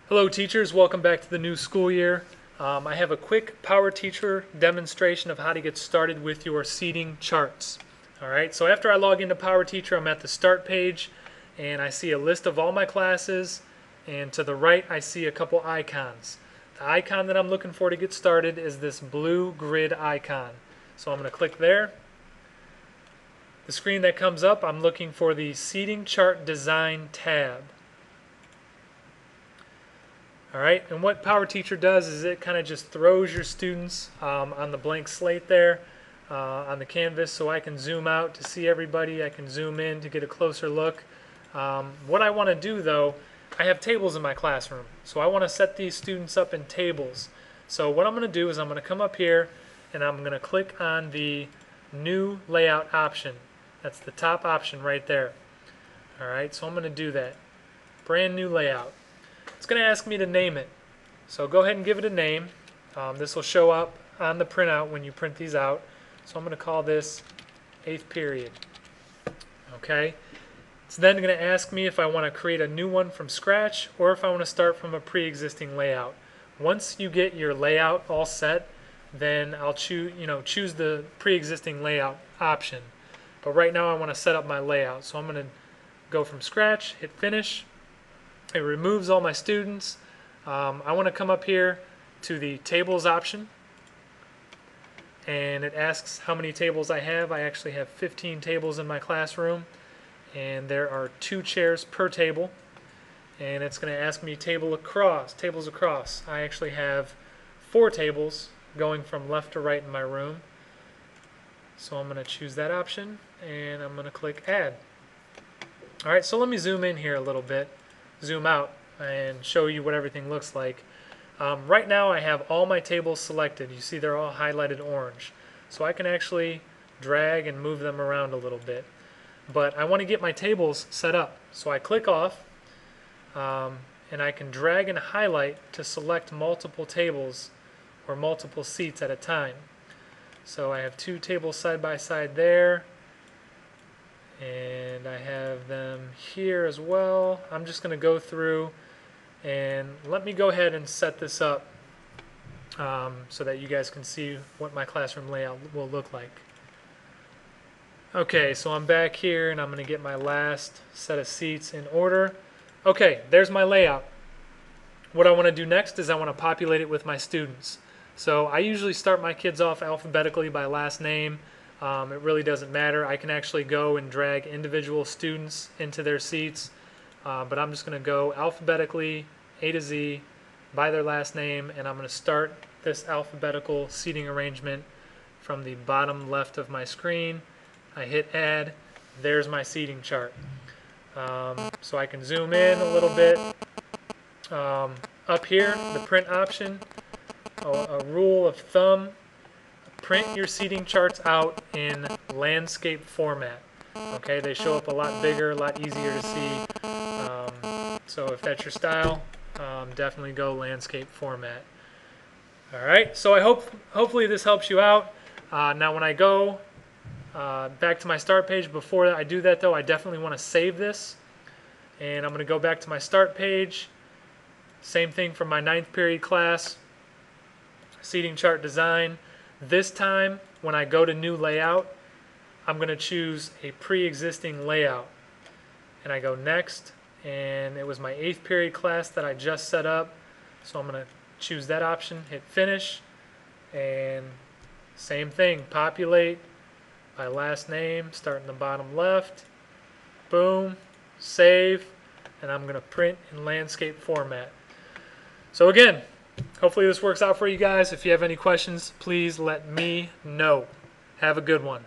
Hello teachers, welcome back to the new school year. I have a quick PowerTeacher demonstration of how to get started with your seating charts. Alright, so after I log into PowerTeacher, I'm at the start page and I see a list of all my classes, and to the right I see a couple icons. The icon that I'm looking for to get started is this blue grid icon. So I'm going to click there. The screen that comes up, I'm looking for the Seating Chart Design tab. Alright, and what PowerTeacher does is it kind of just throws your students on the blank slate there on the canvas, so I can zoom out to see everybody. I can zoom in to get a closer look. What I want to do though, I have tables in my classroom, so I want to set these students up in tables. So what I'm going to do is I'm going to come up here and I'm going to click on the new layout option. That's the top option right there. Alright, so I'm going to do that. Brand new layout. It's going to ask me to name it. So go ahead and give it a name. This will show up on the printout when you print these out. So I'm going to call this 8th period. Okay. It's then going to ask me if I want to create a new one from scratch or if I want to start from a pre-existing layout. Once you get your layout all set, then I'll choose the pre-existing layout option. But right now I want to set up my layout. So I'm going to go from scratch, hit finish. It removes all my students. I want to come up here to the tables option, and it asks how many tables I have. I actually have 15 tables in my classroom, and there are 2 chairs per table, and it's going to ask me tables across. I actually have 4 tables going from left to right in my room, so I'm going to choose that option and I'm going to click add. Alright, so let me zoom in here a little bit, zoom out and show you what everything looks like. Right now I have all my tables selected. You see they're all highlighted orange, so I can actually drag and move them around a little bit, but I want to get my tables set up, so I click off and I can drag and highlight to select multiple tables or multiple seats at a time. So I have 2 tables side by side there, and I have them here as well. I'm just going to go through and let me go ahead and set this up so that you guys can see what my classroom layout will look like. Okay, so I'm back here and I'm going to get my last set of seats in order. Okay, there's my layout. What I want to do next is I want to populate it with my students. So I usually start my kids off alphabetically by last name. It really doesn't matter. I can actually go and drag individual students into their seats, but I'm just going to go alphabetically A to Z by their last name, and I'm going to start this alphabetical seating arrangement from the bottom left of my screen. I hit add. There's my seating chart. So I can zoom in a little bit. Up here, the print option, a rule of thumb: print your seating charts out in landscape format. Okay, they show up a lot bigger, a lot easier to see. So if that's your style, definitely go landscape format. Alright, so hopefully this helps you out. Now when I go back to my start page, before I do that though, I definitely want to save this. And I'm going to go back to my start page. Same thing for my 9th period class, seating chart design. This time, when I go to new layout, I'm going to choose a pre-existing layout. And I go next, and it was my 8th period class that I just set up. So I'm going to choose that option, hit finish, and same thing, populate by last name, start in the bottom left, boom, save, and I'm going to print in landscape format. So again, hopefully this works out for you guys. If you have any questions, please let me know. Have a good one.